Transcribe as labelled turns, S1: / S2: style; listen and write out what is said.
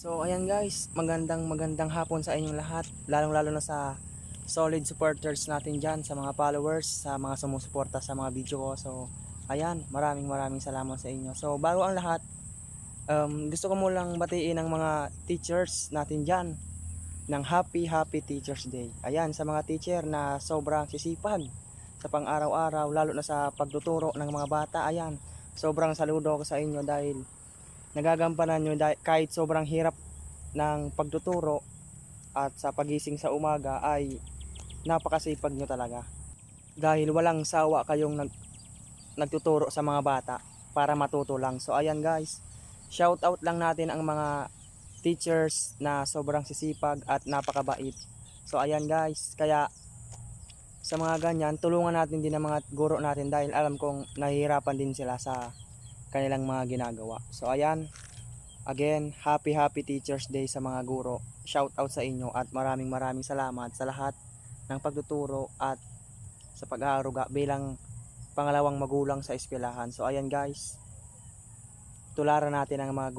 S1: So ayan guys, magandang hapon sa inyong lahat, lalong-lalo na sa solid supporters natin diyan, sa mga followers, sa mga sumusuporta sa mga video ko. So ayan, maraming salamat sa inyo. So bago ang lahat, gusto ko mulang batiin ang mga teachers natin diyan ng happy Teachers Day. Ayan, sa mga teacher na sobrang sisipag sa pang-araw-araw, lalo na sa pagtuturo ng mga bata. Ayan, sobrang saludo ako sa inyo dahil nagagampanan nyo kahit sobrang hirap ng pagtuturo at sa pagising sa umaga ay napakasipag nyo talaga. Dahil walang sawa kayong nagtuturo sa mga bata para matuto lang. So ayan guys, shout out lang natin ang mga teachers na sobrang sisipag at napakabait. So ayan guys, kaya sa mga ganyan, tulungan natin din ang mga guro natin dahil alam kong nahihirapan din sila sa kanilang mga ginagawa. So ayan, again, happy Teachers Day sa mga guro. Shout out sa inyo at maraming salamat sa lahat ng pagtuturo at sa pag-aaruga bilang pangalawang magulang sa eskwelahan. So ayan guys, tularan natin ang mga